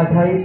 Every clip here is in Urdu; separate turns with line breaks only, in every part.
28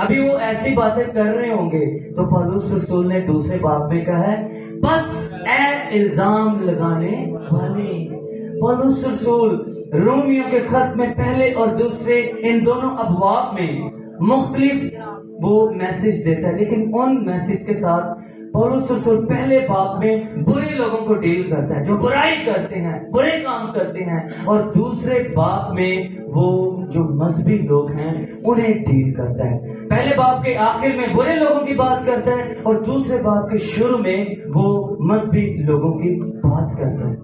ابھی وہ ایسی باتیں کر رہے ہوں گے تو پولس رسول نے دوسرے باب میں کہا ہے بس اے الزام لگانے والے. پولس رسول رومیوں کے خط میں پہلے اور دوسرے ان دونوں ابواب میں مختلف وہ میسج دیتا ہے، لیکن ان میسج کے ساتھ پولس رسول پہلے باب میں برے لوگوں کو ڈیل کرتا ہے جو برائی کرتے ہیں، برے کام کرتے ہیں، اور دوسرے باب میں وہ جو مذہبی لوگ ہیں انہیں ڈیل کرتا ہے. پہلے باب کے آخر میں برے لوگوں کی بات کرتا ہے اور دوسرے باب کے شروع میں وہ مذہبی لوگوں کی بات کرتا ہے.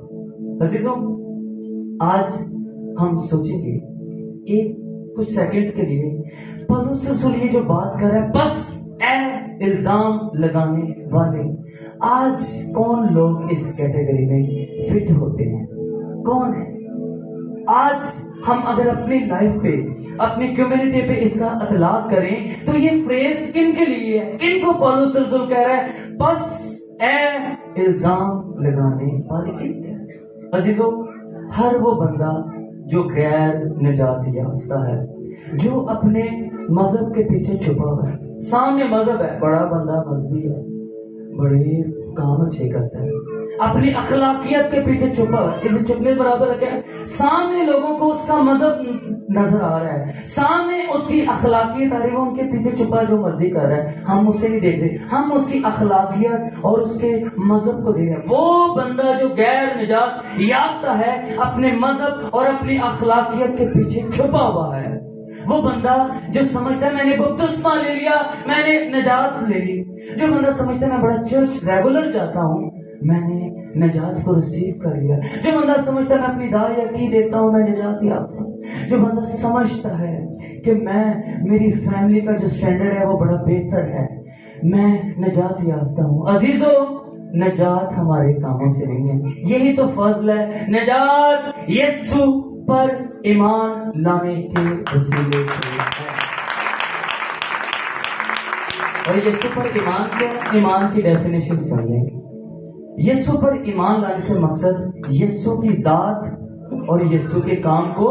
عزیزوں، آج ہم سوچیں گے ایک کچھ سیکنڈز کے لیے پولس رسول یہ جو بات کر رہا ہے بس اے الزام لگانے والے، آج کون لوگ اس کیٹیگری میں فٹ ہوتے ہیں؟ کون ہے؟ آج ہم اگر اپنی لائف پہ، اپنی کمیونٹی پہ اس کا اطلاق کریں تو یہ فریز کن کے لیے ہے؟ کن کو پولس رسول کہہ رہا ہے بس اے الزام لگانے والے؟ کن ہے؟ عزیزوں، ہر وہ بندہ جو غیر نجات یافتہ ہے، جو اپنے مذہب کے پیچھے چھپا ہوا ہے. سامنے مذہب ہے، بڑا بندہ مذہبی ہے، بڑے کام اچھے کرتا ہے، اپنی اخلاقیت کے پیچھے چھپا ہوا ہے. اسے چھپنے برابر ہے کیا؟ سامنے لوگوں کو اس کا مذہب نظر آ رہا ہے، سامنے اس کی اخلاقیت آ رہی ہے، وہ ان کے پیچھے چھپا جو مرضی کر رہا ہے، ہم اسے نہیں دیکھ رہے، ہم اس کی اخلاقیت اور اس کے مذہب کو دیکھ رہے ہیں. وہ بندہ جو غیر نجات یافتہ ہے اپنے مذہب اور اپنی اخلاقیت کے پیچھے چھپا ہوا ہے. وہ بندہ جو سمجھتا ہے میں نے بپتسمہ لے لیا، میں نے نجات لے لی، جو بندہ سمجھتا ہے میں بڑا چرچ ریگولر جاتا ہوں، میں نے نجات کو ریسیو کر لیا، جو بندہ سمجھتا ہے میں اپنی داعیہ کی دیتا ہوں، میں نجات یافتہ ہوں، جو بندہ سمجھتا ہے کہ میری فیملی کا جو سٹینڈرڈ ہے وہ بڑا بہتر ہے، میں نجات یافتہ ہوں. عزیزو، نجات ہمارے کاموں سے نہیں ہے، یہی تو فضل ہے. نجات یسوع پر ایمان لانے کے وسیلے سے ہے. اور یسوع پر ایمان کیا ہے؟ ایمان کی ڈیفینیشن سمجھیں. یسوع پر ایمان لانے سے مقصد یسوع کی ذات اور یسوع کے کام کو،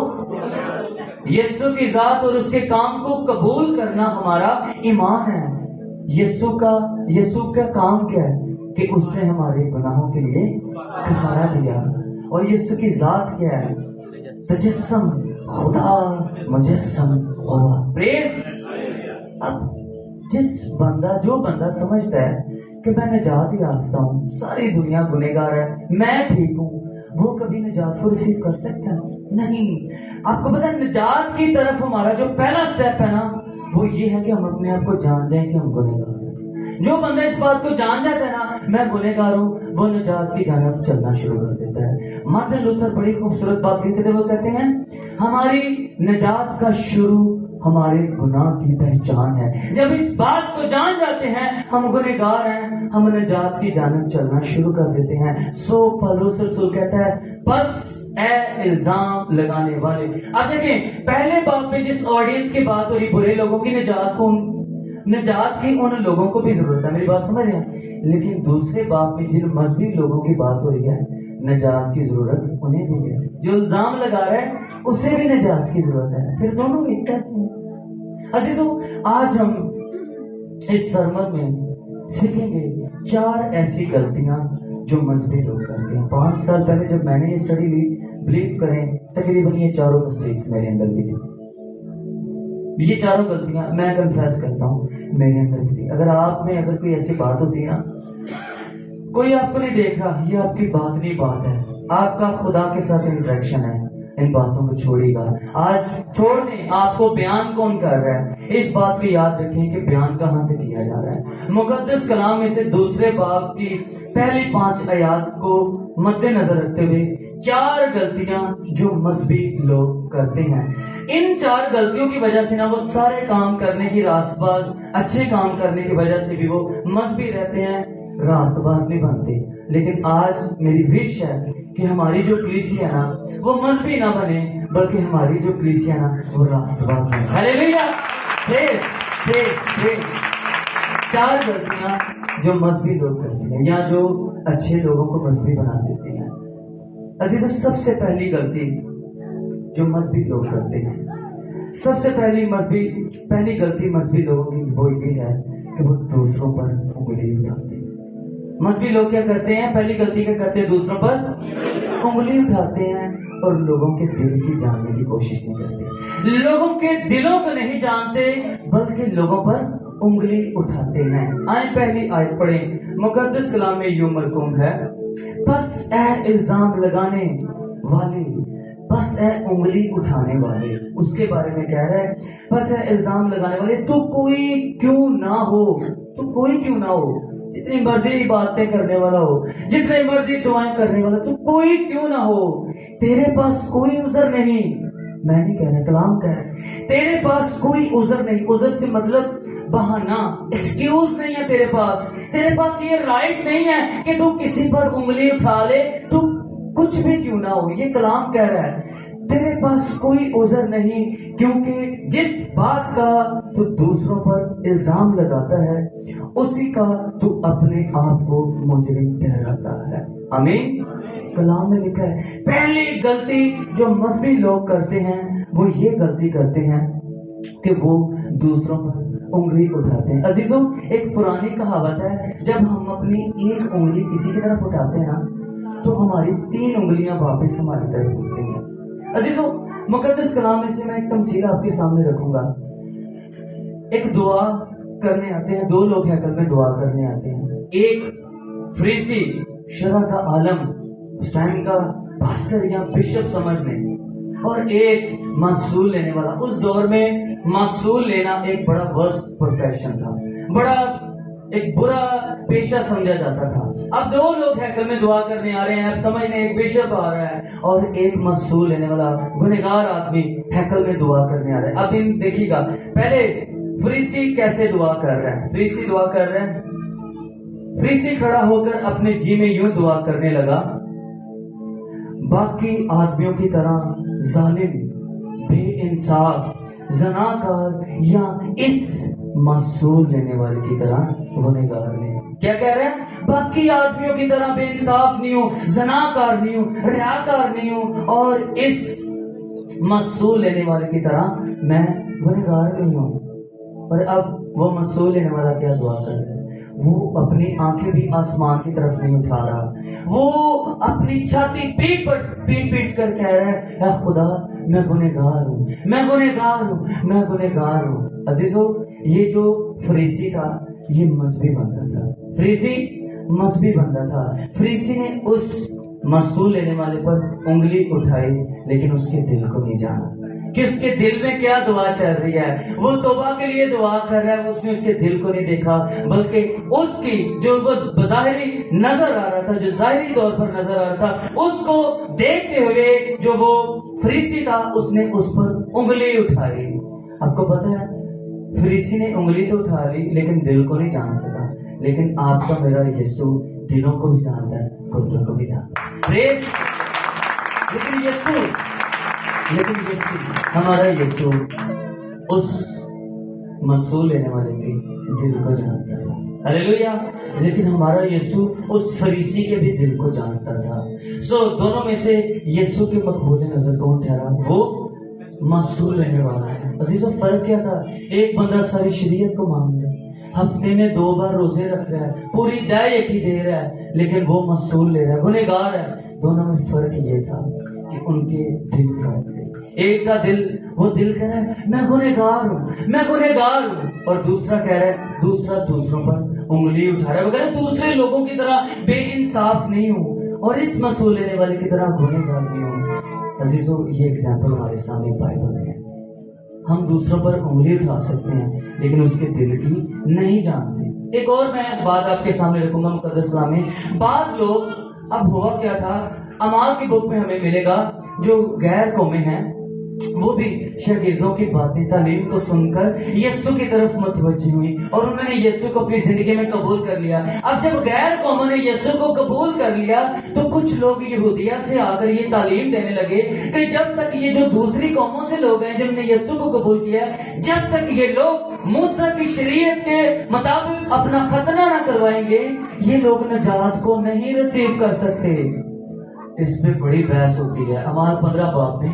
یسوع کی ذات اور اس کے کام کو قبول کرنا ہمارا ایمان ہے. یسوع کا کام کیا ہے کہ اس نے ہمارے گناہوں کے لیے کفارہ دیا. اور یسوع کی ذات کیا ہے؟ تجسم، خدا مجسم ہوا. پریز. اب جو بندہ سمجھتا ہے کہ میں نجات یافتہ ہوں، ساری دنیا گنہگار ہے، میں ٹھیک ہوں، وہ کبھی نجات کو ریسیو کر سکتا ہے؟ نہیں. آپ کو پتا ہے نجات کی طرف ہمارا جو پہلا سٹیپ ہے نا وہ یہ ہے کہ ہم اپنے آپ کو جان جائیں کہ ہم گنہگار ہیں. جو بندہ اس بات کو جان جاتا ہے نا میں گنہگار ہوں، وہ نجات کی جانب چلنا شروع کر دیتا ہے. مارٹن لوتھر بڑی خوبصورت بات کہتے تھے، وہ کہتے ہیں ہماری نجات کا شروع ہمارے گناہ کی پہچان ہے. جب اس بات کو جان جاتے ہیں ہم گنہگار ہیں، ہم نجات کی جانب چلنا شروع کر دیتے ہیں. سو پولس رسول کہتا ہے بس اے الزام لگانے والے. اب دیکھیں پہلے باب پہ جس آڈینس کی بات ہو رہی، برے لوگوں کی نجات کی ان لوگوں کو بھی ضرورت ہے، میری بات سمجھ رہے ہیں. لیکن دوسرے باب میں جن مذہبی لوگوں کی بات ہو رہی ہے نجات کی ضرورت انہیں بھی ہے. جو الزام لگا رہا ہے اسے بھی نجات کی ضرورت ہے. پھر دونوں ایک کیسے ہیں؟ عزیزوں، آج ہم اس سرمن میں سیکھیں گے 4 ایسی غلطیاں جو مذہبی لوگ کرتے ہیں. 5 سال پہلے جب میں نے یہ اسٹڈی لی، بلیو کریں تقریباً یہ 4 مسٹیکس میرے اندر بھی تھی. یہ 4 غلطیاں میں کنفیس کرتا ہوں میرے اندر بھی تھی. اگر آپ میں اگر کوئی ایسی بات ہوتی ہے نا، کوئی آپ کو نہیں دیکھ رہا، یہ آپ کی بات نہیں بات ہے، آپ کا خدا کے ساتھ انٹریکشن ہے، ان باتوں کو چھوڑے گا. آج چھوڑ دیں، آپ کو بیان کون کر رہا ہے، اس بات کو یاد رکھیں کہ بیان کہاں سے کیا جا رہا ہے. مقدس کلام میں سے دوسرے باب کی پہلی 5 آیات کو مد نظر رکھتے ہوئے 4 غلطیاں جو مذہبی لوگ کرتے ہیں. ان 4 غلطیوں کی وجہ سے نا وہ سارے کام کرنے کی راست باز، اچھے کام کرنے کی وجہ سے بھی وہ مذہبی رہتے ہیں، راست باز نہیں بنتے. لیکن آج میری وش ہے کہ ہماری جو کلیسیا نا وہ مذہبی نہ بنے، بلکہ ہماری جو کلیسیا نا وہ راست باز بنے. ہلیلویا. 4 غلطیاں جو مذہبی لوگ کرتے ہیں یا جو اچھے لوگوں کو مذہبی بنا دیتے ہیں. اچھا، تو سب سے پہلی غلطی جو مذہبی لوگ کرتے ہیں، سب سے پہلی غلطی مذہبی لوگوں کی وہ یہ ہے کہ وہ دوسروں پر انگلی اٹھاتے ہیں۔ مذہبی لوگ کیا کرتے ہیں؟ پہلی غلطی کیا کرتے ہیں؟ دوسروں پر انگلی اٹھاتے ہیں اور لوگوں کے دل کی جاننے کی کوشش نہیں کرتے، لوگوں کے دلوں کو نہیں جانتے بلکہ لوگوں پر انگلی اٹھاتے ہیں۔ آئیں پہلی آیت پڑھیں، مقدس کلام میں یوں مرقوم ہے، بس اے الزام لگانے والے، بس اے انگلی اٹھانے والے، اس کے بارے میں کہہ رہا ہے بس اے الزام لگانے والے، تو کوئی کیوں نہ ہو، تو کوئی کیوں نہ ہو، جتنی مرضی باتیں کرنے والا ہو، جتنے مرضی دعائیں کرنے والا، تو کوئی کیوں نہ ہو، تیرے پاس کوئی عذر نہیں۔ میں نہیں کہہ رہا، کلام کہہ رہا، تیرے پاس کوئی عذر نہیں۔ عذر سے مطلب بہانہ، ایکسکیوز نہیں ہے تیرے پاس یہ رائٹ نہیں ہے کہ تو کسی پر انگلی اٹھا لے، تو کچھ بھی کیوں نہ ہو۔ یہ کلام کہہ رہا ہے تیرے پاس کوئی عذر نہیں، کیونکہ جس بات کا تو دوسروں پر الزام لگاتا ہے اسی کا تو اپنے آپ کو مجرم ٹھہراتا ہے۔ آمین۔ کلام میں لکھا ہے پہلی غلطی جو مذہبی لوگ کرتے ہیں وہ یہ غلطی کرتے ہیں کہ وہ دوسروں پر انگلی اٹھاتے ہیں۔ عزیزوں، ایک پرانی کہاوت ہے، جب ہم اپنی ایک انگلی کسی کی طرف اٹھاتے ہیں نا تو ہماری 3 انگلیاں واپس ہماری طرف اٹھتی ہیں۔ عزیزوں، مقدس کلام میں سے میں ایک تمثیل آپ کے سامنے رکھوں گا۔ ایک دعا کرنے آتے ہیں، 2 لوگ ہیکل میں دعا کرنے آتے ہیں، ایک فریسی شرع کا عالم، اس ٹائم کا پاسٹر یا بشپ سمجھ لیں، اور ایک محصول لینے والا۔ اس دور میں محصول لینا ایک بڑا ورسٹ پروفیشن تھا، بڑا ایک برا پیشہ سمجھا جاتا تھا۔ اب 2 لوگ ہیکل میں دعا کرنے آ رہے ہیں، اب سمجھ لیں ایک بشپ آ رہا ہے اور ایک محصول لینے والا گنہگار آدمی ہیکل میں دعا کرنے آ رہا ہے۔ اب ان دیکھیے گا، پہلے فریسی کیسے دعا کر رہا ہے۔ فریسی دعا کر رہا ہے، فریسی کھڑا ہو کر اپنے جی میں یوں دعا کرنے لگا، باقی آدمیوں کی طرح ظالم، بے انصاف، زناکار یا اس محصول لینے والے کی طرح گنہگار نہیں۔ کیا کہہ رہے ہیں؟ باقی آدمیوں کی طرح بے انصاف نہیں ہوں، زناکار نہیں ہوں، ریاکار نہیں ہوں، اور اس محصول لینے والے کی طرح میں گنہگار نہیں ہوں۔ اور اب وہ محصول لینے والا کیا دعا کر رہا ہے؟ وہ اپنی آنکھیں بھی آسمان کی طرف نہیں اٹھا رہا، وہ اپنی چھاتی پیٹ پیٹ کر کہہ رہا ہے، اے خدا میں گنہگار ہوں، میں گنہگار ہوں، میں گنہگار ہوں۔ عزیزو، یہ جو فریسی تھا یہ مذہبی بندہ تھا، فریسی مذہبی بندہ تھا۔ فریسی نے اس محصول لینے والے پر انگلی اٹھائی لیکن اس کے دل کو نہیں جانا کہ اس کے دل میں کیا دعا چل رہی ہے۔ وہ توبہ کے لیے دعا کر رہا ہے، اس نے اس کے دل کو نہیں دیکھا، بلکہ اس کی جو وہ بظاہری نظر آ رہا تھا، جو ظاہری طور پر نظر آ رہا تھا، اس کو دیکھتے ہوئے جو وہ فریسی تھا اس نے اس پر انگلی اٹھائی۔ آپ کو پتا ہے فریسی نے انگلی تو اٹھا لی لیکن دل کو نہیں جان سکا، لیکن آپ کا میرا یسوع دلوں کو بھی جانتا ہے، گردوں کو بھی جانتا ہے۔ لیکن یسوع ہمارا یسوع اس محصول لینے والے کے دل کو جانتا تھا، ہلیلویا۔ لیکن ہمارا یسوع اس فریسی کے بھی دل کو جانتا تھا۔ دونوں میں سے یسوع کے مقبول نظر کون ٹھہرا؟ وہ محصول لینے والا ہے۔ عزیزو، فرق کیا تھا؟ ایک بندہ ساری شریعت کو مان رہا ہے، ہفتے میں 2 بار روزے رکھ رہا ہے، پوری دعائیں ایک ہی دے رہا ہے، لیکن وہ محصول لے رہا ہے، گنہگار ہے۔ دونوں میں فرق یہ تھا کہ ان کے دل فرق تھے۔ ایک کا دل، وہ دل کہہ رہا ہے میں گنہگار ہوں، میں گنہگار ہوں، اور دوسرا کہہ رہا ہے، دوسرا دوسروں پر انگلی اٹھا رہا ہے، وہ کہہ رہا ہے دوسرے لوگوں کی طرح بے انصاف نہیں ہوں اور اس محصول لینے والے کی طرح گنہگار نہیں ہوں۔ عزیزو، یہ ایگزامپل ہمارے سامنے بائبل میں ہے۔ ہم دوسروں پر انگلی اٹھا سکتے ہیں لیکن اس کے دل کی نہیں جانتے۔ ایک اور میں بات آپ کے سامنے رکھوں گا مقدس کلام میں۔ بعض لوگ، اب ہوا کیا تھا، اعمال کی بک میں ہمیں ملے گا، جو غیر قومیں ہیں وہ بھی شاگردوں کی باتیں تعلیم کو سن کر یسوع کی طرف متوجہ ہوئی اور انہوں نے یسوع کو اپنی زندگی میں قبول کر لیا۔ اب جب غیر قوموں نے یسوع کو قبول کر لیا تو کچھ لوگ یہودیہ سے آ کر یہ تعلیم دینے لگے کہ جب تک یہ جو دوسری قوموں سے لوگ ہیں جن نے یسوع کو قبول کیا، جب تک یہ لوگ موسیٰ کی شریعت کے مطابق اپنا ختنہ نہ کروائیں گے یہ لوگ نجات کو نہیں ریسیو کر سکتے۔ اس پہ بڑی بحث ہوتی ہے۔ اعمال 15 باب میں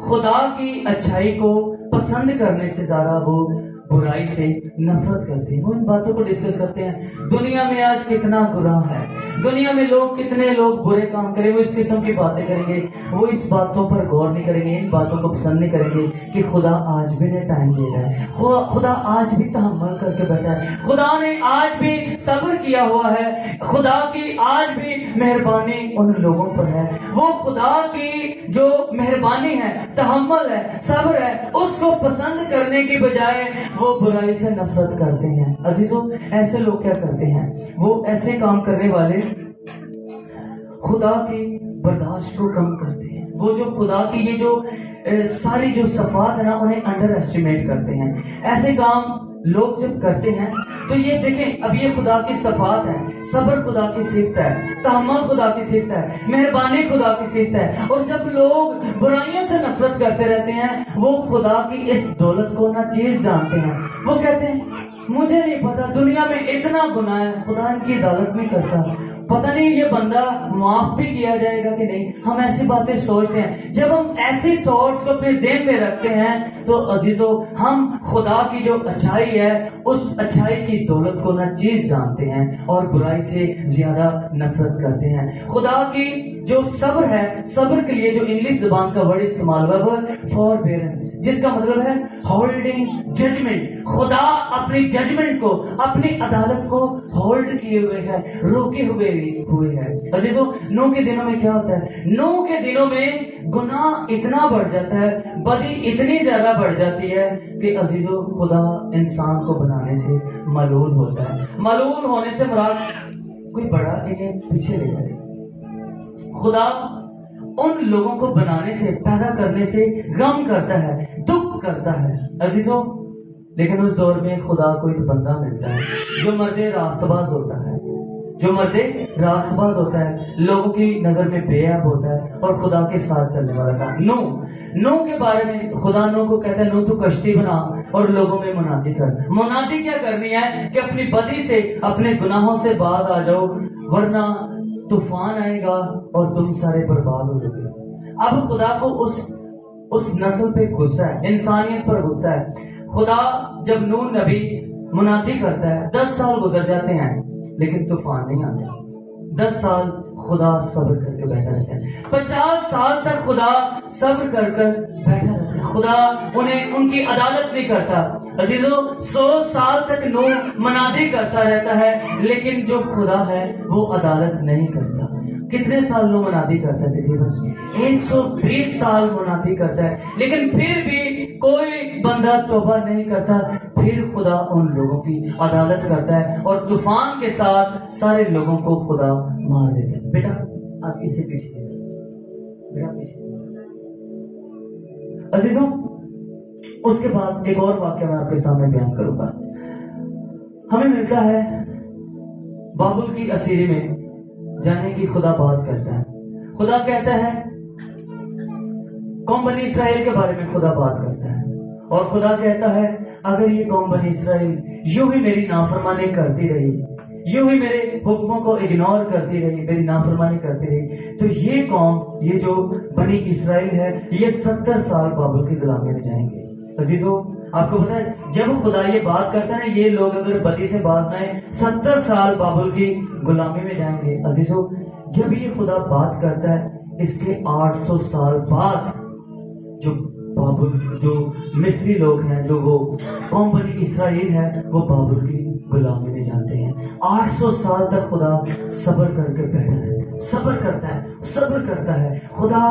خدا کی اچھائی کو پسند کرنے سے زیادہ وہ برائی سے نفرت کرتے ہیں. وہ ان باتوں کو ڈسکس کرتے ہیں. دنیا میں آج کتنا گناہ ہے, دنیا میں کتنے لوگ برے کام کریں, وہ اس قسم کی باتیں کریں گے, وہ اس باتوں پر غور نہیں کریں گے, ان باتوں کو پسند نہیں کریں گے کہ خدا آج بھی نے ٹائم دے رہا ہے, خدا آج بھی تحمل کر کے بیٹھا ہے, خدا نے آج بھی صبر کیا ہوا ہے, خدا کی آج بھی مہربانی ان لوگوں پر ہے. وہ خدا کی جو مہربانی ہے, تحمل ہے, صبر ہے, اس کو پسند کرنے کی بجائے وہ برائی سے نفرت کرتے ہیں. عزیزوں, ایسے لوگ کیا کرتے ہیں, وہ ایسے کام کرنے والے خدا کی برداشت کو کم کرتے ہیں. وہ جو خدا کی یہ جو ساری جو صفات ہے نا, انہیں انڈر ایسٹیمیٹ کرتے ہیں. ایسے کام لوگ جب کرتے ہیں تو یہ دیکھیں, اب یہ خدا کی صفات ہے, صبر خدا کی صفت ہے, تحمل خدا کی صفت ہے, مہربانی خدا کی صفت ہے. اور جب لوگ برائیوں سے نفرت کرتے رہتے ہیں, وہ خدا کی اس دولت کو ناچیز جانتے ہیں. وہ کہتے ہیں مجھے نہیں پتا, دنیا میں اتنا گناہ ہے, خدا ان کی عدالت نہیں کرتا, پتہ نہیں یہ بندہ معاف بھی کیا جائے گا کہ نہیں. ہم ایسی باتیں سوچتے ہیں. جب ہم ایسی تھاٹس کو اپنے ذہن میں رکھتے ہیں تو عزیزو, ہم خدا کی جو اچھائی ہے اس اچھائی کی دولت کو ناچیز جانتے ہیں اور برائی سے زیادہ نفرت کرتے ہیں. خدا کی جو صبر ہے, صبر کے لیے جو انگلش زبان کا ورڈ استعمال ہوا ہے فوربیرنس, جس کا مطلب ہے ہولڈنگ ججمنٹ. خدا اپنی ججمنٹ کو, اپنی عدالت کو ہولڈ کیے ہوئے ہے, روکے ہوئے ہے. عزیزو, نوح کے دنوں میں کیا ہوتا ہے, نوح کے دنوں میں گناہ اتنا بڑھ جاتا ہے, بدی اتنی زیادہ بڑھ جاتی ہے کہ عزیزو خدا انسان کو بنانے سے ملول ہوتا ہے. ملول ہونے سے مراد کوئی بڑا انہیں پیچھے لے جائے. خدا ان لوگوں کو بنانے سے, پیدا کرنے سے غم کرتا ہے, دکھ کرتا ہے. عزیزو, لیکن اس دور میں خدا کو ایک بندہ ملتا ہے جو مرد راست باز ہوتا ہے, جو مرد راست باز ہوتا ہے, لوگوں کی نظر میں بے عیب ہوتا ہے اور خدا کے ساتھ چلنے والا تھا. نوح کے بارے میں خدا نوح کو کہتا ہے, نوح تو کشتی بنا اور لوگوں میں منادی کر. منادی کیا کرنی ہے کہ اپنی بدی سے, اپنے گناہوں سے باز آ جاؤ, ورنہ طوفان آئے گا اور تم سارے برباد ہو جاؤ گے. اب خدا کو اس نسل پہ غصہ ہے, انسانیت پر غصہ ہے. خدا جب نوح نبی منادی کرتا ہے, 10 سال گزر جاتے ہیں لیکن طوفان نہیں آتا. 10 سال خدا صبر کر کے بیٹھا رہتا ہے. 50 سال تک خدا صبر کر بیٹھا رہتا ہے. خدا انہیں ان کی عدالت نہیں کرتا. عزیزو, 100 سال تک نوح منادی کرتا رہتا ہے لیکن جو خدا ہے وہ عدالت نہیں کرتا. کتنے سال نوح منادی کرتا ہے؟ بس 120 سال منادی کرتا ہے لیکن پھر بھی کوئی بندہ توبہ نہیں کرتا. پھر خدا ان لوگوں کی عدالت کرتا ہے اور طوفان کے ساتھ سارے لوگوں کو خدا مار دیتا ہے. بیٹا آپ اسے پیچھے, بیٹا پیچھے. عزیزوں, اس کے بعد ایک اور واقعہ میں آپ کے سامنے بیان کروں گا. ہمیں ملتا ہے بابل کی اسیری میں جانے کی خدا بات کرتا ہے. خدا کہتا ہے, قوم بنی اسرائیل کے بارے میں خدا بات کرتا ہے اور خدا کہتا ہے اگر یہ قوم بنی اسرائیل یوں ہی میری نافرمانی کرتی رہی, یوں ہی میرے حکموں کو اگنور کرتی رہی, میری نافرمانی کرتی رہی, تو یہ قوم, یہ جو بنی اسرائیل ہے, یہ 70 سال بابل کی غلامی میں جائیں گے. عزیزو, آپ کو پتا ہے جب خدا یہ بات کرتا ہے نا, یہ لوگ اگر بدی سے باز نہ آئے 70 سال بابل کی غلامی میں جائیں گے. عزیزو, جب یہ خدا بات کرتا ہے, اس کے 800 سال بعد جو بابل, جو مصری لوگ ہیں, جو وہ قوم بنی اسرائیل ہے, وہ بابل کی غلامی میں جاتے ہیں. 800 سال تک خدا صبر کر کے بیٹھا رہتا ہے, صبر کرتا ہے, صبر کرتا ہے. خدا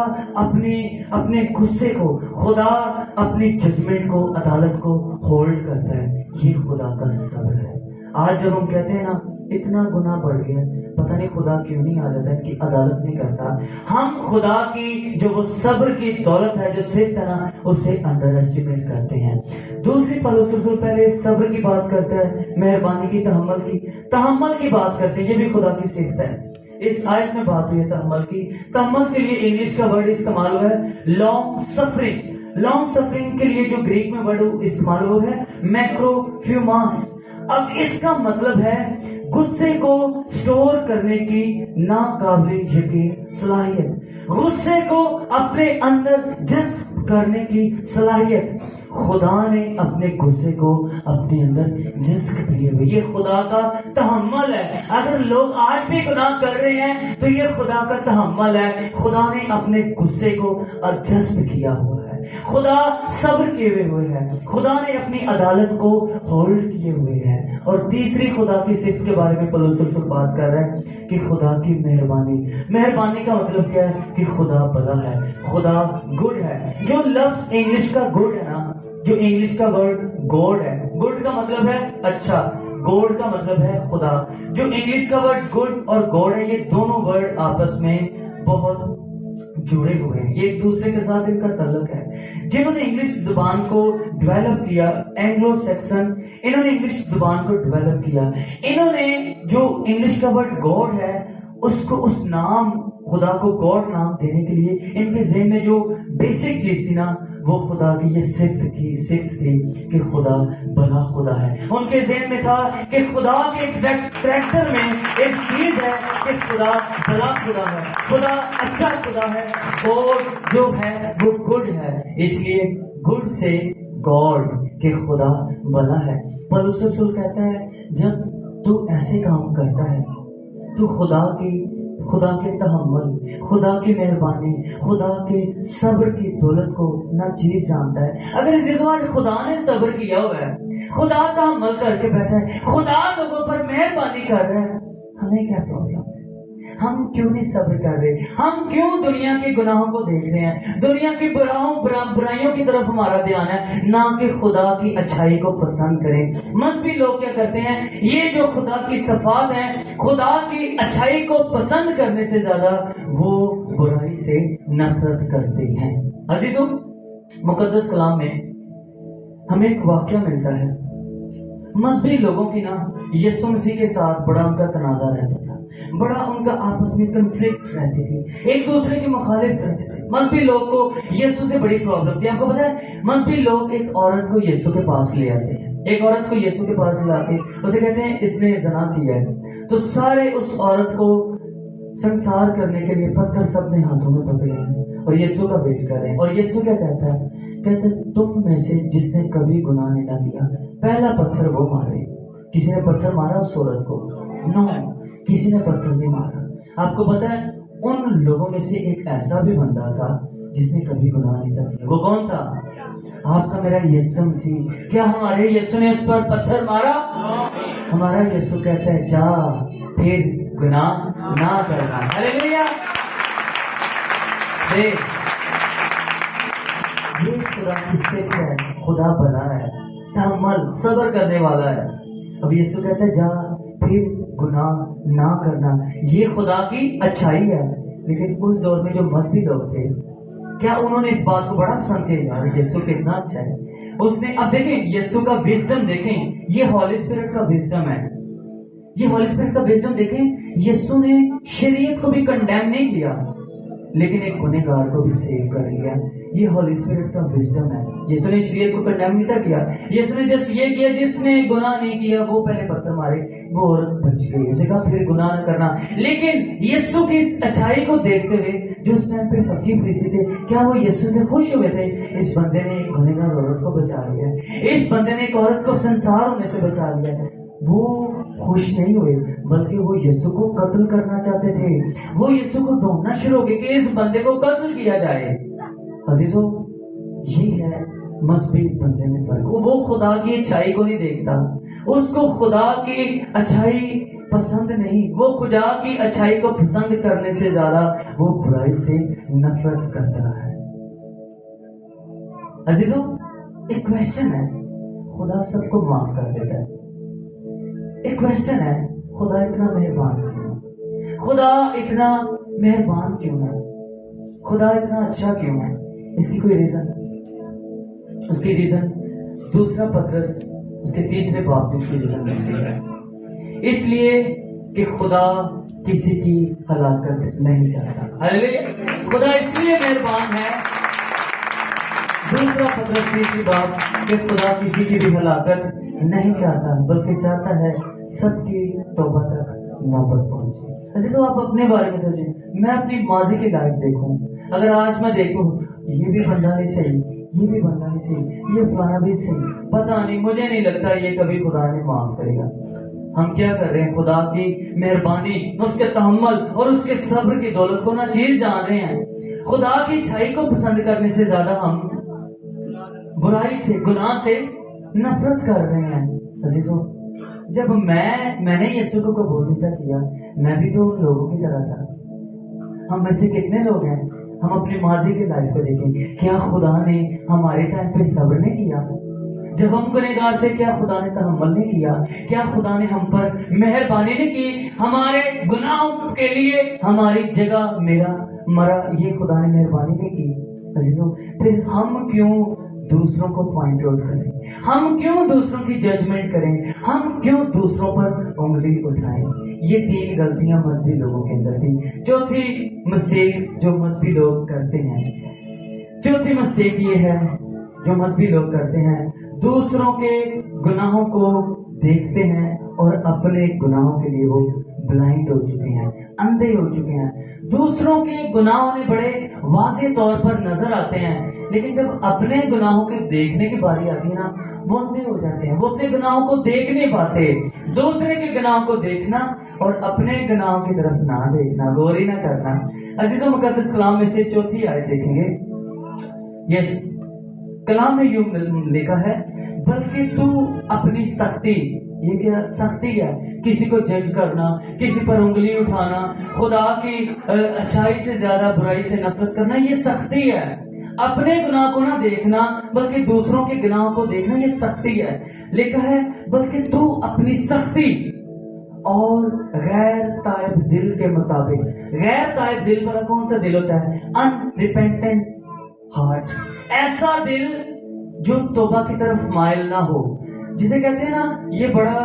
اپنے غصے کو, خدا اپنی ججمنٹ کو, عدالت کو ہولڈ کرتا ہے. یہ خدا کا صبر ہے. آج جب ہم کہتے ہیں نا اتنا گناہ بڑھ گیا, پتہ نہیں خدا کیوں نہیں آ جاتا ہے کہ عدالت نہیں کرتا. ہم خدا کی جو وہ صبر کی دولت ہے, جو صفت ہے نا, اسے انڈر ایسٹیمیٹ کرتے ہیں. دوسری پلوس رسول پہلے صبر کی بات کرتا ہے, مہربانی کی, تحمل کی بات کرتے ہیں. یہ بھی خدا کی صفت ہے. اس آیت میں بات ہوئی ہے تحمل کی. تحمل کے لیے انگلش کا ورڈ استعمال ہوا ہے لانگ سفرنگ. لانگ سفرنگ کے لیے جو گریک میں ورڈ استعمال ہوا ہے میکروفیوماس. اب اس کا مطلب ہے غصے کو سٹور کرنے کی ناقابل یقین صلاحیت, غصے کو اپنے اندر جذب کرنے کی صلاحیت خدا نے اپنے غصے کو اپنے اندر جذب کیے ہوئے. یہ خدا کا تحمل ہے. اگر لوگ آج بھی گناہ کر رہے ہیں تو یہ خدا کا تحمل ہے. خدا نے اپنے غصے کو جذب کیا ہوا ہے. خدا صبر کیے ہوئے ہے. خدا نے اپنی عدالت کو ہولڈ کیے ہوئے ہے. اور تیسری خدا کی صفت کے بارے میں پولس رسول بات کر رہا ہے کہ خدا کی مہربانی. مہربانی کا مطلب کیا ہے؟ کہ خدا بڑا ہے, خدا گڈ ہے. جو لفظ انگلش کا گڈ ہے نا, جو انگلش کا ورڈ گوڈ ہے, گڈ کا مطلب ہے اچھا, گوڈ کا مطلب ہے خدا. جو انگلش کا ورڈ گڈ اور گوڈ ہے, یہ دونوں ورڈ آپس میں بہت جڑے ہوئے ہیں, یہ ایک دوسرے کے ساتھ ان کا تعلق ہے. جنہوں نے انگلش زبان کو ڈیولپ کیا, اینگلو سیکسن, انہوں نے انگلش زبان کو ڈیولپ کیا. انہوں نے جو انگلش کا ورڈ گوڈ ہے اس کو, اس نام خدا کو گوڈ نام دینے کے لیے ان کے ذہن میں جو بیسک چیز تھی نا, وہ خدا کی یہ صفت تھی کہ خدا بڑا خدا ہے. ان کے ذہن میں تھا کہ خدا کے کریکٹر میں ایک چیز ہے کہ خدا بڑا خدا ہے, خدا اچھا خدا ہے, اور جو ہے وہ گڈ ہے. اس لیے گڈ سے گاڈ کہ خدا بڑا ہے. پولس رسول کہتا ہے جب تو ایسے کام کرتا ہے تو خدا کے تحمل, خدا کی مہربانی, خدا کے صبر کی دولت کو نہ چیز جانتا ہے. اگر اس جگہ خدا نے صبر کیا ہوا ہے, خدا تحمل کر کے بیٹھا ہے, خدا لوگوں پر مہربانی کر رہا ہے, ہمیں کیا پرابلم ہے؟ ہم کیوں نہیں صبر کر رہے؟ ہم کیوں دنیا کے گناہوں کو دیکھ رہے ہیں؟ دنیا کی برائیوں کی طرف ہمارا دھیان ہے, نہ کہ خدا کی اچھائی کو پسند کریں. مذہبی لوگ کیا کرتے ہیں, یہ جو خدا کی صفات ہیں, خدا کی اچھائی کو پسند کرنے سے زیادہ وہ برائی سے نفرت کرتے ہیں. عزیزوں, مقدس کلام میں ہمیں ایک واقعہ ملتا ہے. مذہبی لوگوں کی نا یسوع مسیح کے ساتھ بڑا ان کا تنازع رہتا تھا, بڑا ان کا آپس میں کنفلکٹ رہتی تھی, ایک دوسرے کے مخالف رہتے تھے. مذہبی لوگ کو یسوع سے بڑی پرابلم تھی. آپ کو پتا ہے, مذہبی لوگ ایک عورت کو یسوع کے پاس لے آتے ہیں, ایک عورت کو یسوع کے پاس لے آتے, اسے کہتے ہیں اس نے زنا کیا ہے. تو سارے اس عورت کو سنسار کرنے کے لیے پتھر سب نے ہاتھوں میں پکڑے ہیں اور یسوع کا ویٹ کر رہے ہیں. اور یسوع کیا کہتا ہے؟ کہتے تم میں سے جس نے کبھی گناہ نہیں نہ کیا پہلا پتھر وہ مارے. کسی نے پتھر مارا اس عورت کو؟ نو, کسی نے پتھر نہیں مارا. آپ کو پتا ہے ان لوگوں میں سے ایک ایسا بھی بندہ تھا جس نے کبھی گناہ نہیں تھا کیا. وہ کون تھا؟ آپ کا میرا یسوع مسیح. کیا ہمارے یسوع نے اس پر پتھر مارا؟ ہمارا یسوع کہتا ہے جا پھر گناہ نہ کرنا. ہلیلویا. یہ خدا کی صفت ہے, خدا بنا ہے, تحمل, صبر کرنے والا ہے. اب یسوع کہتا ہے جا پھر گناہ نہ کرنا. یہ خدا کی اچھائی ہے. لیکن اس دور میں جو مذہبی لوگ تھے, کیا انہوں نے اس بات کو بڑا پسند کیا یار یسوع کتنا اچھا ہے. اس نے, اب دیکھیں یسوع کا وزڈم دیکھیں, یہ ہالی اسپرٹ کا وزڈم ہے. یہ ہالی اسپرٹ کا وزڈم دیکھیں, یسوع نے شریعت کو بھی کنڈیم نہیں کیا لیکن ایک گنہگار کو بھی سیو کر لیا. یہ ہالی اسپرٹ کا وزڈم ہے. یسوع نے شریعت کو کنڈیم نہیں کیا, یسوع نے جس یہ کیا جس نے گناہ نہیں کیا وہ پہلے پتھر مارے, وہ عورت بچ گئی. اسے کہا پھر گناہ نہ کرنا. لیکن یسوع کی اس اچھائی کو دیکھتے ہوئے جو اس ٹائم پہ فقیر فریسی تھے, کیا وہ یسوع سے خوش ہوئے تھے؟ اس بندے نے ایک گنہگار عورت کو بچا لیا, اس بندے نے ایک عورت کو سنسار ہونے سے بچا لیا. وہ خوش نہیں ہوئے بلکہ وہ یسوع کو قتل کرنا چاہتے تھے. وہ یسوع کو ڈھونڈنا شروع ہو گئے کہ اس بندے کو قتل کیا جائے. عزیزوں, یہ ہے مذہبی بندے میں فرق. وہ خدا کی اچھائی کو نہیں دیکھتا, اس کو خدا کی اچھائی پسند نہیں. وہ خدا کی اچھائی کو پسند کرنے سے زیادہ وہ برائی سے نفرت کرتا ہے. عزیزوں, ایک کوشچن ہے, خدا سب کو معاف کر دیتا ہے. ایک کوشچن ہے, خدا اتنا مہربان کیوں؟ خدا اتنا مہربان کیوں ہے؟ خدا اتنا اچھا کیوں ہے؟ اس کی کوئی ریزن؟ اس کی ریزن دوسرا پترس اس کے تیسرے باب میں اس کی ریزن ملتی ہے. اس لیے کہ خدا کسی کی ہلاکت نہیں چاہتا. ہلیلویا. خدا اس لیے مہربان ہے, دوسرا پترس تیسری باب, کہ خدا کسی کی بھی ہلاکت نہیں چاہتا بلکہ چاہتا ہے سب کی توبہ تک نوبت پہنچے. ایسے تو آپ اپنے بارے میں سوچیں, میں اپنی ماضی کی لائف دیکھوں, اگر آج میں دیکھوں یہ بھی بندہ نہیں صحیح، یہ بھی بندہ نہیں صحیح، یہ فلانا بھی صحیح، پتہ نہیں، مجھے نہیں لگتا یہ کبھی خدا نے معاف کرے گا۔ ہم کیا کر رہے ہیں؟ خدا کی مہربانی، اس کے تحمل اور اس کے صبر کی دولت کو نہ چیز جان رہے ہیں۔ خدا کی اچھائی کو پسند کرنے سے زیادہ ہم برائی سے، گناہ سے نفرت کر رہے ہیں۔ عزیزوں، جب میں نے یسوع کو قبول نہیں تھا کیا، میں بھی تو ان لوگوں کی طرح تھا۔ ہم میں سے کتنے لوگ ہیں، ہم اپنی ماضی کی لائف کو دیکھیں، کیا خدا نے ہمارے ٹائم پہ صبر نہیں کیا؟ جب ہم گنہگار تھے کیا خدا نے تحمل نہیں کیا؟ کیا خدا نے ہم پر مہربانی نہیں کی؟ ہمارے گناہوں کے لیے ہماری جگہ میرا مرا، یہ خدا نے مہربانی نہیں کی؟ عزیزوں، پھر ہم کیوں دوسروں کو پوائنٹ آؤٹ کریں؟ ہم کیوں دوسروں کی ججمنٹ کریں؟ ہم کیوں دوسروں پر انگلی اٹھائیں؟ یہ 3 غلطیاں مذہبی لوگوں کے اندر تھی۔ چوتھی مسٹیک جو مذہبی لوگ کرتے ہیں، چوتھی مسٹیک یہ ہے جو مذہبی لوگ کرتے ہیں، دوسروں کے گناہوں کو دیکھتے ہیں اور اپنے گناہوں کے لیے وہ بلائنڈ ہو چکے ہیں، اندھے ہو چکے ہیں۔ دوسروں کے گناہ انہیں بڑے واضح طور پر نظر آتے ہیں، لیکن جب اپنے گناہوں کے دیکھنے کی باری آتی ہے نا، وہ اندھے ہو جاتے ہیں، وہ اپنے گناہوں کو دیکھ نہیں پاتے۔ دوسرے کے گناہوں کو دیکھنا اور اپنے گناہوں کی طرف نہ دیکھنا، غور ہی نہ کرنا۔ عزیزوں، مقدس کلام میں سے چوتھی آیت دیکھیں گے۔ یس، کلام میں یوں لکھا ہے، بلکہ تو اپنی سختی، یہ کیا سختی ہے؟ کسی کو جج کرنا، کسی پر انگلی اٹھانا، خدا کی اچھائی سے زیادہ برائی سے نفرت کرنا، یہ سختی ہے۔ اپنے گناہ کو نہ دیکھنا بلکہ دوسروں کے گناہوں کو دیکھنا، یہ سختی ہے۔ لکھا ہے بلکہ تو اپنی سختی اور غیر تائب دل کے مطابق۔ غیر تائب دل والا کون سا دل ہوتا ہے؟ انریپینٹنٹ ہارٹ، ایسا دل جو توبہ کی طرف مائل نہ ہو، جسے کہتے ہیں نا، یہ بڑا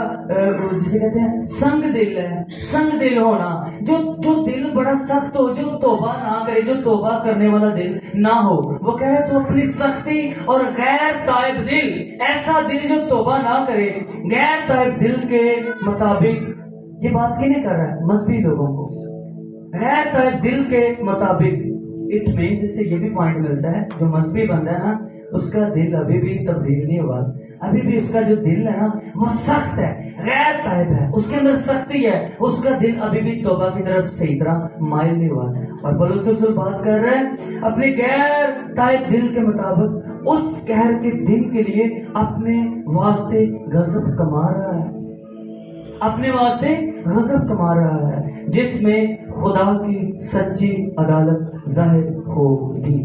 جسے کہتے ہیں سنگ دل ہے۔ سنگ دل ہونا، جو دل بڑا سخت ہو، جو توبہ نہ کرے، جو توبہ کرنے والا دل نہ ہو۔ وہ کہہ رہے تو اپنی سختی اور غیر تائب دل، ایسا دل جو توبہ نہ کرے، غیر تائب دل کے مطابق۔ یہ بات کینے کر رہا ہے؟ مذہبی لوگوں کو۔ غیر تائب دل کے مطابق، اٹ مینس، اس سے یہ بھی پوائنٹ ملتا ہے، جو مذہبی بندہ ہے نا، اس کا دل ابھی بھی تبدیل نہیں ہوا، ابھی بھی اس کا جو دل ہے نا وہ سخت ہے، غیر تائب ہے، اس کے اندر سختی ہے، اس کا دل ابھی بھی توبہ کی طرف صحیح طرح مائل نہیں ہوا۔ اور پولس رسول بات کر رہے ہیں، اپنے غیر تائب دل کے مطابق اس قہر کے دن کے لیے اپنے واسطے غضب کما رہا ہے، اپنے واسطے غضب کما رہا ہے، جس میں خدا کی سچی عدالت ظاہر ہوگی۔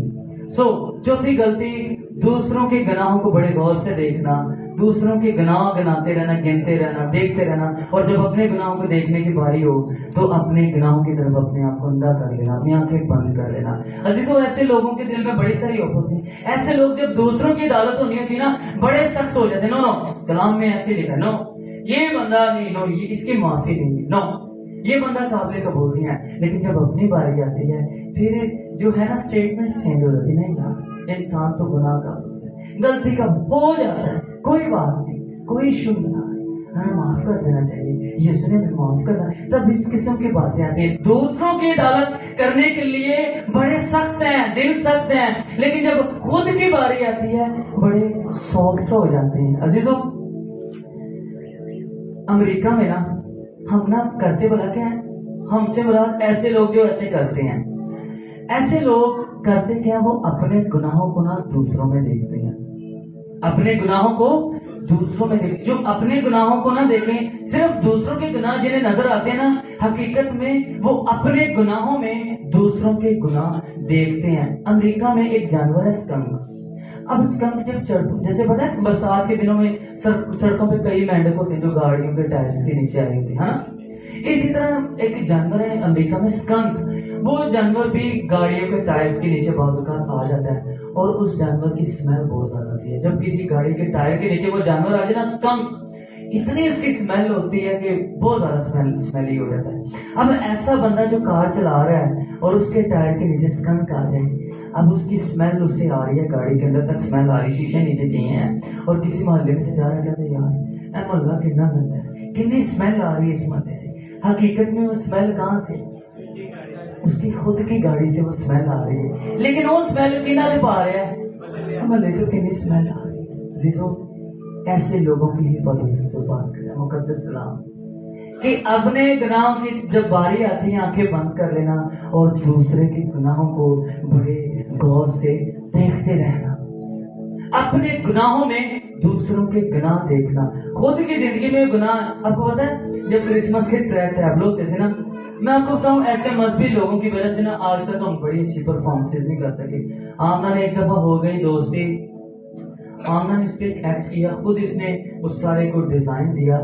چوتھی غلطی، دوسروں کے گناہوں کو بڑے غور سے دیکھنا، دوسروں کے گناہ گناتے رہنا، گنتے رہنا، دیکھتے رہنا، اور جب اپنے گناہوں کو دیکھنے کی باری ہو تو اپنے گناہوں کی طرف اپنے آپ کو اندھا کر لینا، اپنی آنکھیں بند کر لینا۔ عزیزوں، ایسے لوگوں کے دل میں بڑی ساری ہوپ ہوتی ہے۔ ایسے لوگ جب دوسروں کی عدالت ہونی ہوتی نا، بڑے سخت ہو جاتے ہیں۔ نو، کلام میں ایسے لکھا، نو یہ بندہ نہیں، نو یہ اس کی معافی نہیں، نو یہ بندہ قابل قبول نہیں ہے۔ لیکن جب اپنی باری آتی ہے، پھر جو ہے نا اسٹیٹمنٹ چینج ہو جاتی، نہیں یار انسان تو گناہ کا غلطی کا ہو جاتا ہے، کوئی بات نہیں، کوئی ایشو نہیں، ہمیں معاف کر دینا چاہیے، یسوع نے معاف کرنا۔ تب اس قسم کی باتیں آتی ہیں۔ دوسروں کی عدالت کرنے کے لیے بڑے سخت ہیں، دل سخت ہیں، لیکن جب خود کی باری آتی ہے بڑے سافٹ ہو جاتے ہیں۔ عزیزوں، امریکہ میں نا ہم نا کرتے بلا کیا ہے؟ ہم سے مراد ایسے لوگ جو ایسے کرتے ہیں، ایسے لوگ کرتے کیا؟ وہ اپنے گناہوں کو نا دوسروں میں دیکھتے ہیں، اپنے گناہوں کو دوسروں میں دیکھتے، جو اپنے گناہوں کو نہ دیکھیں، صرف دوسروں کے گناہ جنہیں نظر آتے ہیں نا، حقیقت میں وہ اپنے گناہوں میں دوسروں کے گناہ دیکھتے ہیں۔ امریکہ میں ایک جانور ہے اسکنک۔ اب اسکنک جب جیسے پتا ہے برسات کے دنوں میں سڑکوں پہ کئی مینڈک ہوتے ہیں جو گاڑیوں کے ٹائرز کے نیچے آئے ہوتے ہیں، اسی طرح ایک جانور ہے امریکہ میں اسکنک۔ وہ جانور بھی گاڑیوں کے ٹائرز کے نیچے بعض اوقات آ جاتا ہے، اور اس جانور کی اسمیل بہت زیادہ ہوتی ہے۔ جب کسی گاڑی کے ٹائر کے نیچے وہ جانور آ جائے نا، اسکنک، اتنی اس کی اسمیل ہوتی ہے کہ بہت زیادہ اسمیلی ہو جاتا ہے۔ اب ایسا بندہ جو کار چلا رہا ہے اور اس کے ٹائر کے نیچے اسکنک آ جائے، اب اس کی اسمیل اس سے آ رہی ہے، گاڑی کے اندر تک اسمیل آ رہی، شیشے نیچے کیے ہیں، اور کسی محلے میں سے جا رہا ہے، کہتے ہیں یار اے محلہ کتنا گندا ہے، کتنی اسمیل آ رہی ہے اس محلے سے۔ حقیقت میں وہ اسمیل کہاں سے؟ اس کی خود کی گاڑی سے وہ اسمیل آ رہی ہے، لیکن وہ اسمیل کہنا دے پا رہے ہیں ملے جو کنی اسمیل آ رہی ہے۔ عزیزو، ایسے لوگوں کی ہی پالیسی سے بات کریں مقدس سلام کہ اپنے گناہوں کی جب باری آتی ہے آنکھیں بند کر لینا اور دوسرے کے گناہوں کو بڑے غور سے دیکھتے رہنا، اپنے گناہوں میں دوسروں کے گناہ دیکھنا، خود کی زندگی میں گناہ۔ آپ کو پتا ہے جب کرسمس کے ٹیبلو ہوتے تھے نا، میں آپ کو بتاؤں ایسے مذہبی لوگوں کی وجہ سے نا آج تک ہم بڑی اچھی پرفارمنس نہیں کر سکے۔ آمنہ نے ایک دفعہ ہو گئی دوستی، آمنہ نے اس پہ ایک ایکٹ کیا، خود اس نے اس سارے کو ڈیزائن دیا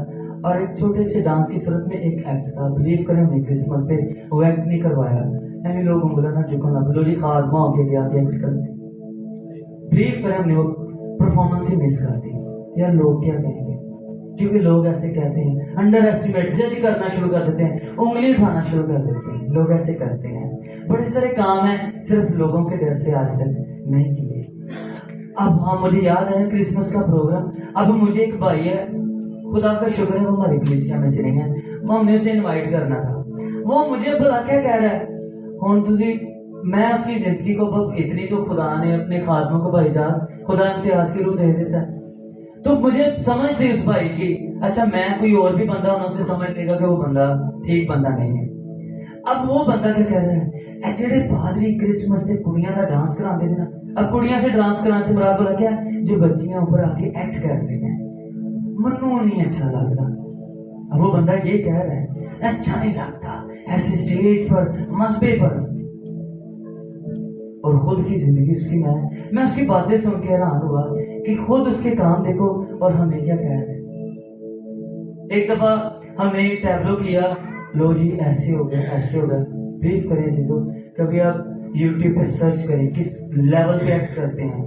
اور ایک چھوٹے سے ڈانس کی صورت میں ایک ایکٹ تھا۔ بلیو کریں ہمیں کرسمس پہ وہ ایکٹ نہیں کروایا، ایسے لوگ انگلا نہ چکنا بلو جی خادمہ ہو کے گیا کہ ایکٹ کرتے، بلیو کریں ہم نے وہ پرفارمنس ہی مس کر دی۔ یار لوگ کیا کہیں گے؟ کیونکہ لوگ ایسے کہتے ہیں، انڈر ایسٹیمیٹ جج کرنا شروع کر دیتے ہیں، انگلی اٹھانا شروع کر دیتے ہیں، لوگ ایسے کرتے ہیں۔ بڑے سارے کام ہیں صرف لوگوں کے ڈر سے آج تک نہیں کیے۔ اب ہاں مجھے یاد ہے کرسمس کا پروگرام، اب مجھے ایک بھائی ہے، خدا کا شکر ہے وہ ہماری کلیسیا میں سے نہیں ہے، وہ ہم نے اسے انوائٹ کرنا تھا، وہ مجھے بلا کیا کہہ رہا ہے ہوں تجھے، میں اس کی زندگی کو اتنی تو خدا نے اپنے خادموں کو باعجاز خدا امتیاز کی روح دے دیتا ہے، تو مجھے سمجھ تھی اس بھائی کی، اچھا میں کوئی اور بھی بندہ ہونا اسے سمجھ لے گا کہ وہ بندہ ٹھیک بندہ نہیں ہے۔ اب وہ بندہ کیا کہہ رہا ہے، اے جڑے پادری کرسمس سے کڑیاں کا ڈانس کراتے ہیں نا، اب کڑیاں سے ڈانس کرانے سے مراد بولا کیا ہے، جو بچیاں اوپر آ کے ایکٹ کر رہی ہیں، منو نہیں اچھا لگتا۔ اب وہ بندہ یہ کہہ رہا ہے اچھا نہیں لگتا ایسے اسٹیج پر مذبے پر، اور خود کی زندگی اس کی میں اس کی باتیں سن کے حیران ہوا کہ خود اس کے کام دیکھو اور ہمیں کیا کہہ رہے ہیں۔ ایک دفعہ ہم نے ٹیبلو کیا، لو جی ایسے ہو گئے ایسے ہو گئے، بلیو کریں چیزوں، کبھی آپ یوٹیوب پہ سرچ کریں کس لیول پہ ایکٹ کرتے ہیں،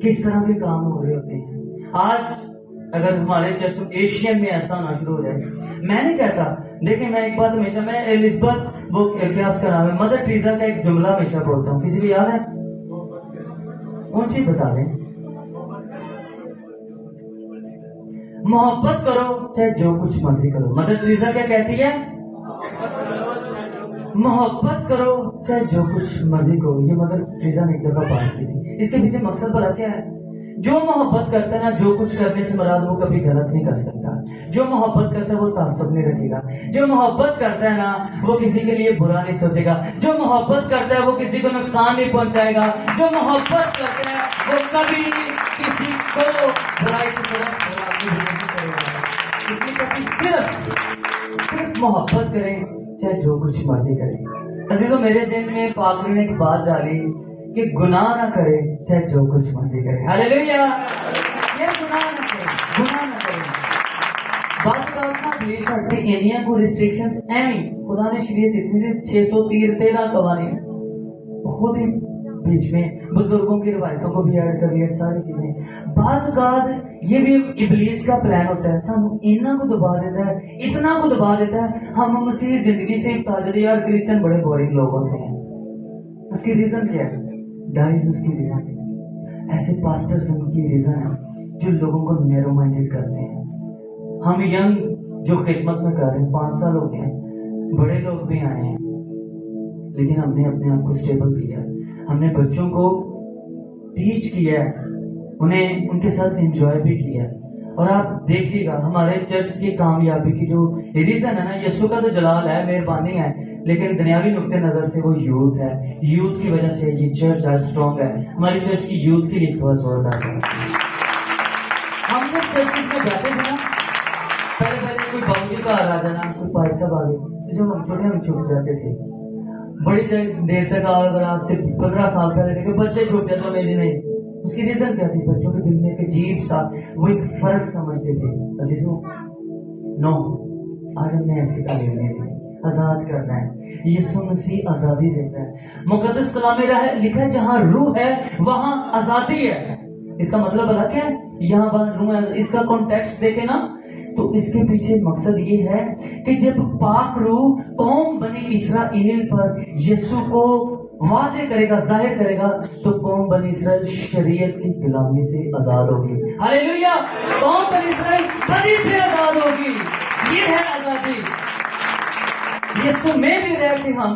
کس طرح کے کام ہو رہے ہوتے ہیں۔ آج اگر ہمارے چرچ ایشین میں ایسا ہونا شروع ہو جائے، میں نہیں کہتا، دیکھیں میں ایک بات ہمیشہ، میں الزبتھ وہ کیا اس کا نام ہے مدر ٹریزا کا ایک جملہ ہمیشہ بولتا ہوں، کسی کو یاد ہے؟ کون سی بتا دیں؟ محبت کرو چاہے جو کچھ مرضی کرو۔ مدر ٹریزا کیا کہتی ہے؟ محبت کرو چاہے جو کچھ مرضی کرو۔ یہ مدر ٹریزا نے ایک دفعہ بات کی تھی، اس کے پیچھے مقصد بڑا کیا ہے؟ جو محبت کرتا ہے نا، جو کچھ کرنے سے مراد وہ کبھی غلط نہیں کر سکتا، جو محبت کرتا ہے وہ تعصب نہیں رکھے گا، جو محبت کرتا ہے نا وہ کسی کے لیے برا نہیں سوچے گا، جو محبت کرتا ہے وہ کسی کو نقصان نہیں پہنچائے گا، جو محبت کرتا ہے وہ کبھی کسی کو برائی کی طرف نہیں کرے گا، اس لیے صرف محبت کریں چاہے جو کچھ مرضی کریں۔ عزیزو میرے ذہن میں پادری نے ایک بات ڈالی کہ گناہ نہ کرے چاہے جو کچھ مرضی کرے۔ ہاللیلویا، یہ گناہ نہ کرے، گناہ نہ کرے۔ بات کرنا پولیس ہٹتے انڈیا کو ریسٹرکشنز ایویں خدا نے شریعت اتنی سے 613 قوانین خود ہی بیچ میں بزرگوں کی روایتوں کو بھی ایڈ کر لیا، ساری چیزیں۔ بعض اوقات یہ بھی ابلیس کا پلان ہوتا ہے، سانو اتنا کو دبا دیتا ہے، اتنا کو دبا دیتا ہے، ہم مسیح زندگی سے تاجر یار کرسچن بڑے بورنگ لوگ ہوتے ہیں۔ اس کی ریزن کیا ہے؟ ڈائز اس کی ریزن ہے، ایسے پاسٹرز ان کی ریزن ہے جو لوگوں کو نیرو مائنڈڈ کرتے ہیں۔ ہم ینگ جو خدمت میں کر رہے ہیں 5 سال ہو گئے ہیں، بڑے لوگ بھی آئے ہیں، لیکن ہم نے اپنے آپ کو اسٹیبل کیا، ہم نے بچوں کو ٹیچ کیا ہے، انہیں ان کے ساتھ انجوائے بھی کیا، اور آپ دیکھیے گا ہمارے چرچ کی کامیابی کی جو ریزن ہے نا، یسوع کا تو جلال ہے، مہربانی ہے، لیکن دنیاوی نقطۂ نظر سے وہ یوتھ ہے۔ یوتھ کی وجہ سے یہ چرچ آج اسٹرانگ ہے۔ ہماری چرچ کی یوتھ کے لیے تھوڑا زوردار ہے۔ ہم جب چرچ میں جاتے تھے نا، پہلے کوئی باؤ جی کا آ جانا، کوئی بھائی صاحب آ گئے، جو ہم چھوٹے ہم چھپ جاتے تھے، بڑی دیر تک اگر آج سے 15 سال پہلے دیکھے بچے چھوٹے تو میری نہیں، اس کی ریزن کیا تھی؟ بچوں کے دل میں ایک عجیب سا وہ ایک فرق سمجھتے تھے۔ عزیزو نو، آج ہم نے ایسی تعلیم نہیں دی، آزاد کرنا ہے۔ یسوع مسیح آزادی دیتا ہے، مقدس کلام میں لکھا ہے جہاں روح ہے وہاں آزادی ہے۔ اس کا مطلب الگ ہے، یہاں وہاں روح ہے۔ اس کا کانٹیکسٹ دیکھیں نا تو اس کے پیچھے مقصد یہ ہے کہ جب پاک روح قوم بنی اسرائیل پر یسوع کو واضح کرے گا، ظاہر کرے گا، تو قوم بنی اسرائیل شریعت کی غلامی سے آزاد ہوگی۔ ہاللیلویا، قوم بنی اسرائیل بدی سے آزاد ہوگی، یہ ہے آزادی۔ یسوع میں بھی رہ کے ہم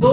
2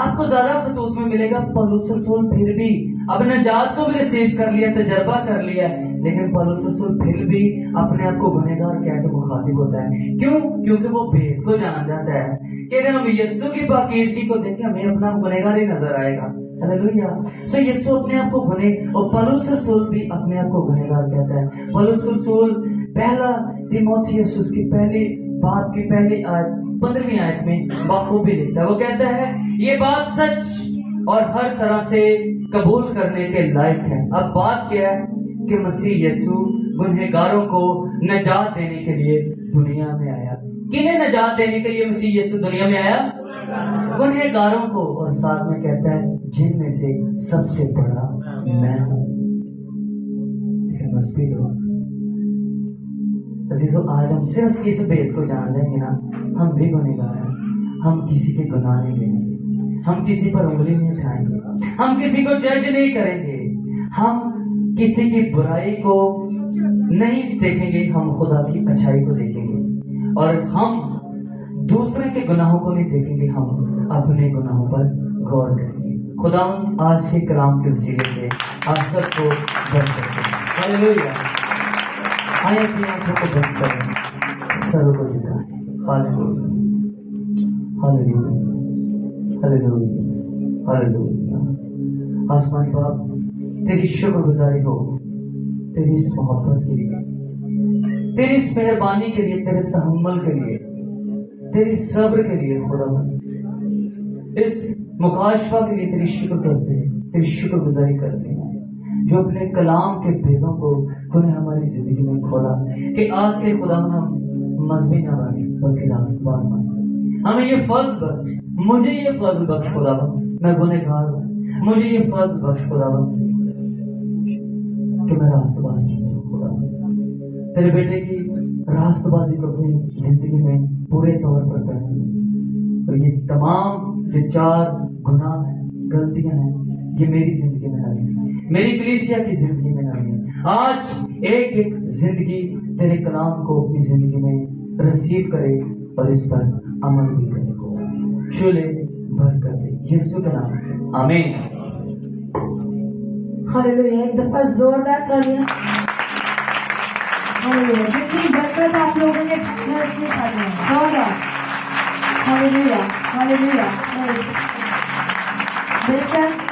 آپ کو زیادہ خطوط میں ملے گا پولس رسول پھر بھی اب نجات کو بھی ریسیو کر لیا، تجربہ کر لیا، لیکن پولس رسول پھر بھی اپنے آپ کو گنہگار کہہ کے مخاطب ہوتا ہے۔ کیوں؟ کیونکہ وہ بھید کو جان جاتا ہے کہ اگر ہم یسوع کی پاکیزگی کو دیکھیں ہمیں اپنا گنہگار ہی نظر آئے گا۔ ہلیلویا۔ سو یسوع اپنے آپ کو گنہ اور پولس رسول بھی اپنے آپ کو گنہگار کہتا ہے۔ پولس رسول پہلا تیموتھیوس اس کی پہلی بات کی پہلی آیت 15ویں آیت میں بخوبی لکھتا ہے، وہ کہتا ہے یہ بات سچ اور ہر طرح سے قبول کرنے کے لائق ہے۔ اب بات کیا ہے کہ مسیح یسوع گنہگاروں کو نجات دینے کے لیے دنیا میں آیا۔ کنہیں نجات دینے کے لیے مسیح یسوع دنیا میں آیا؟ گنہگاروں کو، اور ساتھ میں کہتا ہے جن میں سے سب سے بڑا میں ہوں۔ مسیح لوگ عزیزو، آج ہم صرف اس بات کو جان لیں گے نا، ہم بھی گنہگار ہیں، ہم کسی کے گناہ نہیں لیں گے، ہم کسی پر انگلی نہیں اٹھائیں گے، ہم کسی کو جج نہیں کریں گے، ہم کسی کی برائی کو نہیں دیکھیں گے، ہم خدا کی اچھائی کو دیکھیں گے، اور ہم دوسرے کے گناہوں کو نہیں دیکھیں گے، ہم اپنے گناہوں پر غور کریں گے۔ خدا آج کے کلام کے وسیلے سے آپ سب کو بچ سکتے ہیں۔ ہلیلویا۔ آئے اپنی آنکھوں کو بند کریں، سر کو جھکائیں۔ ہلیلویا، ہلیلویا، ہلیلویا، ہلیلویا۔ آسمانی باپ، تیری شکر گزاری ہو تیری اس محبت کے لیے، تیری اس مہربانی کے لیے، تیرے تحمل کے لیے، تیری صبر کے لیے۔ خدا اس مکاشفہ کے لیے تیری شکر کرتے ہیں، تیری شکر گزاری کرتے ہیں جو اپنے کلام کے بھیدوں کو تو نے ہماری زندگی میں کھولا کہ آج سے خدا ہم مذہبی نہ بنے بلکہ راست باز بنے۔ ہمیں یہ فضل بخش، مجھے یہ فضل بخش خدا، میں گنہگار ہوں، مجھے یہ فضل بخش خدا کہ میں راست باز بنوں۔ خدا تیرے بیٹے کی راست بازی کو اپنی زندگی میں پورے طور پر کریں، اور یہ تمام جو 4 گناہ ہیں، غلطیاں ہیں، یہ میری زندگی میں نہ رہیں، میری کلیسیا کی زندگی میں نہ رہیں۔ آج ایک ایک زندگی تیرے کلام کو اپنی زندگی میں ریسیو کرے اور اس پر عمل بھی کرے، چولے بھر کر دے یسوع کے نام سے، آمین۔
ہلیلویا۔ ایک دفعہ زوردار تالیاں۔ ہلیلویا۔ جتنی برکت آپ لوگوں نے ہلیلویا، ہلیلویا۔ بے شک